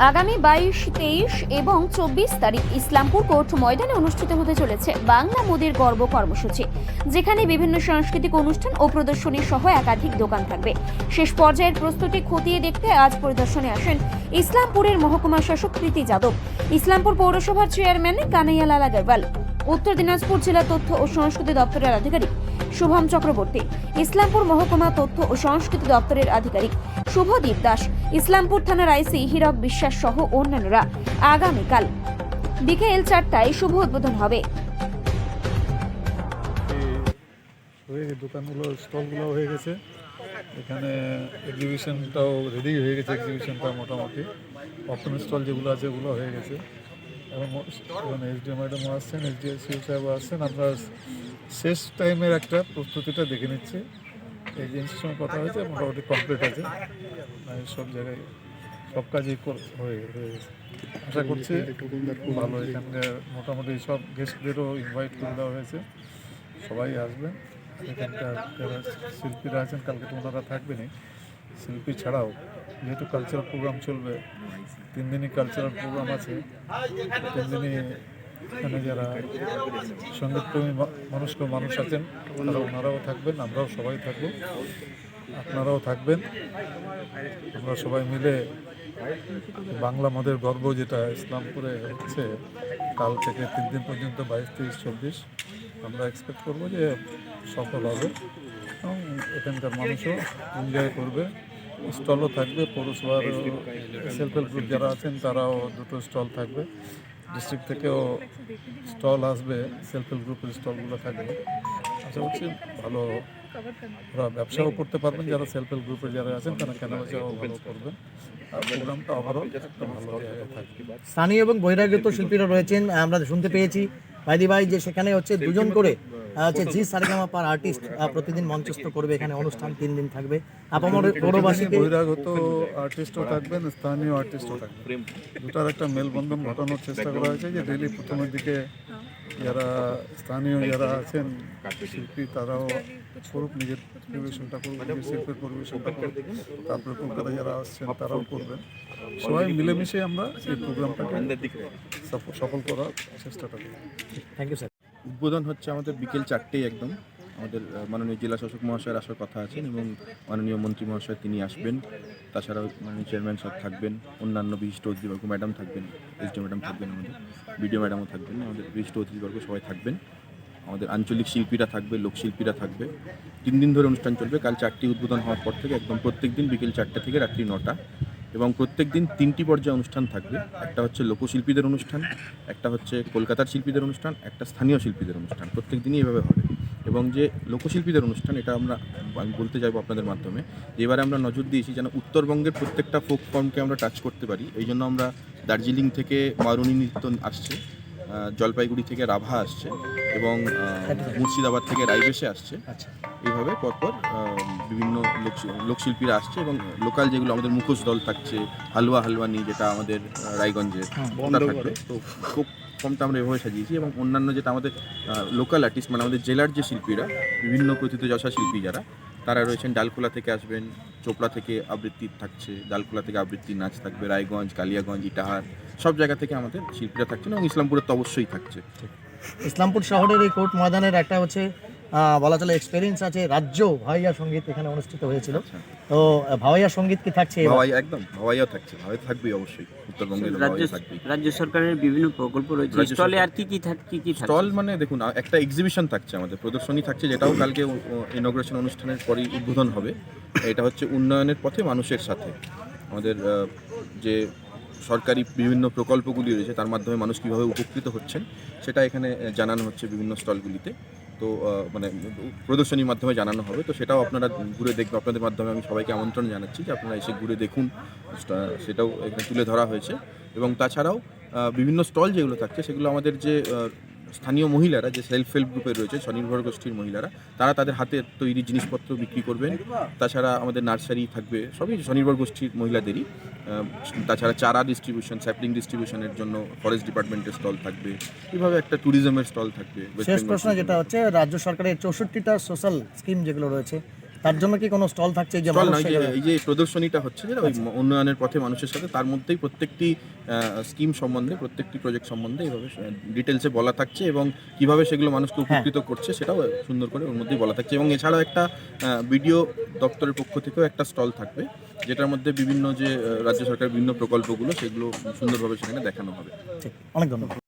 আগামী 22, 23 এবং 24 তারিখ ইসলামপুর কোর্ট ময়দানে অনুষ্ঠিত হতে চলেছে বাংলা মোদের গর্ব কর্মসূচি, যেখানে বিভিন্ন সাংস্কৃতিক অনুষ্ঠান ও প্রদর্শনী সহ একাধিক দোকান থাকবে। শেষ পর্যায়ের প্রস্তুতি খতিয়ে দেখতে আজ পরিদর্শনে আসেন ইসলামপুরের মহকুমা শাসক প্রীতি যাদব, ইসলামপুর পৌরসভার চেয়ারম্যান কানাইয়ালাল আগরওয়াল, উত্তর দিনাজপুর জেলা তথ্য ও সংস্কৃতি দপ্তরের আধিকারিক শুভম চক্রবর্তী, ইসলামপুর মহকুমা তথ্য ও সংস্কৃতি দপ্তরের আধিকারিক শুভদীপ দাস, ইসলামপুর থানার আইসি হীরক বিশ্বাস সহ অন্যান্যরা। আগামীকাল বিকেল 4টায় শুভ উদ্বোধন হবে। দোকানগুলো স্টলগুলো হয়ে গেছে, এখানে এক্সিবিশনটাও রেডি হয়ে গেছে। এক্সিবিশনটা মোটামুটি অপশন স্টল যেগুলো আছে ওগুলো হয়ে গেছে। এবং এসডিও ম্যাডামও আসছেন, এসডিও সাহেবও আসছেন। আমরা শেষ টাইমের একটা প্রস্তুতিটা দেখে নিচ্ছি। এই জিনিসের সঙ্গে কথা হয়েছে, মোটামুটি কমপ্লিট আছে, সব জায়গায় সব কাজই হয়ে গেছে। আশা করছি ভালো। এখানকার মোটামুটি সব গেস্টদেরও ইনভাইট করে দেওয়া হয়েছে, সবাই আসবেন। এখানকার যারা শিল্পীরা আছেন কালকে তো ওনারা থাকবেনই। শিল্পী ছাড়াও যেহেতু কালচারাল প্রোগ্রাম চলবে, 3 দিনই কালচারাল প্রোগ্রাম আছে, 3 দিনই এখানে যারা সঙ্গীতপ্রেমী মানুষ আছেন তারা ওনারাও থাকবেন, আমরাও সবাই থাকবো, আপনারাও থাকবেন। আমরা সবাই মিলে বাংলা মোদের গর্ব যেটা ইসলামপুরে হচ্ছে কাল থেকে 3 দিন পর্যন্ত 22, 23, 24 আমরা এক্সপেক্ট করবো যে সফল হবে এবং এখানকার মানুষও এনজয় করবে। স্টলও থাকবে, পৌরসভার সেলফ হেল্প গ্রুপ যারা আছেন তারাও 2টো স্টল থাকবে, ডিস্ট্রিক্ট থেকেও স্টল আসবে, সেলফ হেল্প গ্রুপের স্টলগুলো থাকবে। আশা করছি ভালো ওরা ব্যবসাও করতে পারবেন, যারা সেলফ হেল্প গ্রুপের যারা আছেন তারা কেনা বেচাও ভালো করবেন। আর প্রোগ্রামটা ওভারঅল একটা ভালো জায়গায় থাকবে। স্থানীয় এবং বহিরাগত শিল্পীরা রয়েছেন, আমরা শুনতে পেয়েছি বাইদি ভাই যে সেখানে হচ্ছে 2জন করে জি সারেগামা পার আর্টিস্ট প্রতিদিন মঞ্চস্থ করবে। এখানে অনুষ্ঠান 3 দিন থাকবে। আপামর পৌরবাসীকে বহিরাগত আর্টিস্টও থাকবেন, স্থানীয় আর্টিস্টও থাকবেন, দুটার একটা মেলবন্ধন ঘটানোর চেষ্টা করা হয়েছে যে ডেইলি প্রথমের দিকে যারা স্থানীয় যারা আছেন শিল্পী তারাও করুক, নিজের পরিবেশনটা করুক, নিজের শিল্পের পরিবেশনটা করুক, তারপরে কলকাতায় যারা আসছেন তারাও করবেন। সবাই মিলেমিশে আমরা এই প্রোগ্রামটাকে সফল করার চেষ্টাটা করি। Thank you sir. উদ্বোধন হচ্ছে আমাদের বিকেল 4টেই একদম। আমাদের মাননীয় জেলা শাসক মহাশয়ের আসার কথা আছেন এবং মাননীয় মন্ত্রী মহাশয় তিনি আসবেন। তাছাড়াও মাননীয় চেয়ারম্যান সাহেব থাকবেন, অন্যান্য বিশিষ্ট অতিথিবর্গ ম্যাডাম থাকবেন, এসডিও ম্যাডাম থাকবেন, আমাদের বিডিও ম্যাডামও থাকবেন, আমাদের বিশিষ্ট অতিথিবর্গ সবাই থাকবেন। আমাদের আঞ্চলিক শিল্পীরা থাকবে, লোকশিল্পীরা থাকবে। 3 দিন ধরে অনুষ্ঠান চলবে। কাল 4টি উদ্বোধন হওয়ার পর থেকে একদম প্রত্যেক দিন বিকেল 4টা থেকে রাত্রি 9টা এবং প্রত্যেক দিন 3টি পর্যায়ে অনুষ্ঠান থাকবে। একটা হচ্ছে লোকশিল্পীদের অনুষ্ঠান, একটা হচ্ছে কলকাতার শিল্পীদের অনুষ্ঠান, একটা স্থানীয় শিল্পীদের অনুষ্ঠান। প্রত্যেক দিনই এভাবে হবে। এবং যে লোকশিল্পীদের অনুষ্ঠান এটা আমি বলতে চাইবো আপনাদের মাধ্যমে যে এবারে আমরা নজর দিয়েছি যেন উত্তরবঙ্গের প্রত্যেকটা ফোক ফর্মকে আমরা টাচ করতে পারি। এই জন্য আমরা দার্জিলিং থেকে মারুনি নৃত্য আসছে, জলপাইগুড়ি থেকে রাভা আসছে এবং মুর্শিদাবাদ থেকে রাইবেশে আসছে। এইভাবে পরপর বিভিন্ন লোকশিল্পীরা আসছে এবং লোকাল যেগুলো আমাদের মুখোশ দল থাকছে, হালুয়ানি যেটা আমাদের রায়গঞ্জের ওটা থাকবে। তো ফোক ফর্মটা আমরা এভাবে সাজিয়েছি এবং অন্যান্য যেটা আমাদের লোকাল আর্টিস্ট মানে আমাদের জেলার যে শিল্পীরা বিভিন্ন প্রথিতযশা শিল্পী যারা তারা রয়েছেন, ডালখোলা থেকে আসবেন, চোপড়া থেকে আবৃত্তি থাকছে, ডালখোলা থেকে আবৃত্তির নাচ থাকবে, রায়গঞ্জ, কালিয়াগঞ্জ, ইটাহার সব জায়গা থেকে আমাদের শিল্পীরা থাকছেন এবং ইসলামপুরের তো অবশ্যই থাকছে। ইসলামপুর শহরের এই কোর্ট ময়দানের একটা হচ্ছে বলা চলে এক্সপেরিয়েন্স আছে। রাজ্য ভাওয়াইয়া সঙ্গীত এখানে অনুষ্ঠিত হয়েছিল, তো ভাওয়াইয়া সঙ্গীত কি থাকছে? একদম ভাওয়াইয়াও থাকছে, ভাওয়াইয়া থাকবেই অবশ্যই, উত্তরবঙ্গের ভাওয়াইয়া থাকবে। রাজ্য সরকারের বিভিন্ন প্রকল্প রয়েছে। স্টলে আর কি স্টল মানে দেখুন একটা এক্সিবিশন থাকছে, আমাদের প্রদর্শনী থাকছে, যেটাও কালকে ইনগ্রেশন অনুষ্ঠানের পরেই উদ্বোধন হবে। এটা হচ্ছে উন্নয়নের পথে মানুষের সাথে। আমাদের যে সরকারি বিভিন্ন প্রকল্পগুলি রয়েছে তার মাধ্যমে মানুষ কীভাবে উপকৃত হচ্ছেন সেটা এখানে জানানো হচ্ছে বিভিন্ন স্টলগুলিতে। তো মানে প্রদর্শনীর মাধ্যমে জানানো হবে, তো সেটাও আপনারা ঘুরে দেখবেন। আপনাদের মাধ্যমে আমি সবাইকে আমন্ত্রণ জানাচ্ছি যে আপনারা এসে ঘুরে দেখুন, সেটাও এখানে তুলে ধরা হয়েছে। এবং তাছাড়াও বিভিন্ন স্টল যেগুলো থাকছে সেগুলো আমাদের যে স্থানীয় মহিলারা যে সেলফ হেল্প গ্রুপে রয়েছে, স্বনির্ভর গোষ্ঠীর মহিলারা, তারা তাদের হাতের তৈরি জিনিসপত্র বিক্রি করবেন। তাছাড়া আমাদের নার্সারি থাকবে, সবই স্বনির্ভর গোষ্ঠীর মহিলাদেরই। তাছাড়া চারা ডিস্ট্রিবিউশন, স্যাপলিং ডিস্ট্রিবিউশনের জন্য ফরেস্ট ডিপার্টমেন্টের স্টল থাকবে। এইভাবে একটা ট্যুরিজমের স্টল থাকবে। শেষ প্রশ্ন যেটা হচ্ছে রাজ্য সরকারের 64টা সোশ্যাল স্কিম যেগুলো রয়েছে তার জন্য কি কোনো স্টল থাকছে যে স্টল মানুষ নয়, এই যে প্রদর্শনীটা হচ্ছে যেটা ওই উন্নয়নের পথে মানুষের সাথে, তার মধ্যেই প্রত্যেকটি স্কিম সম্বন্ধে, প্রত্যেকটি প্রজেক্ট সম্বন্ধে এইভাবে ডিটেলসে বলা থাকছে এবং কিভাবে সেগুলো মানুষকে উপকৃত করছে সেটাও সুন্দর করে ওর মধ্যেই বলা থাকছে। এবং এছাড়াও একটা বিডিও দপ্তরের পক্ষ থেকেও একটা স্টল থাকবে, যেটার মধ্যে বিভিন্ন যে রাজ্য সরকারের বিভিন্ন প্রকল্পগুলো সেগুলো সুন্দরভাবে সেখানে দেখানো হবে। ঠিক, অনেক ধন্যবাদ।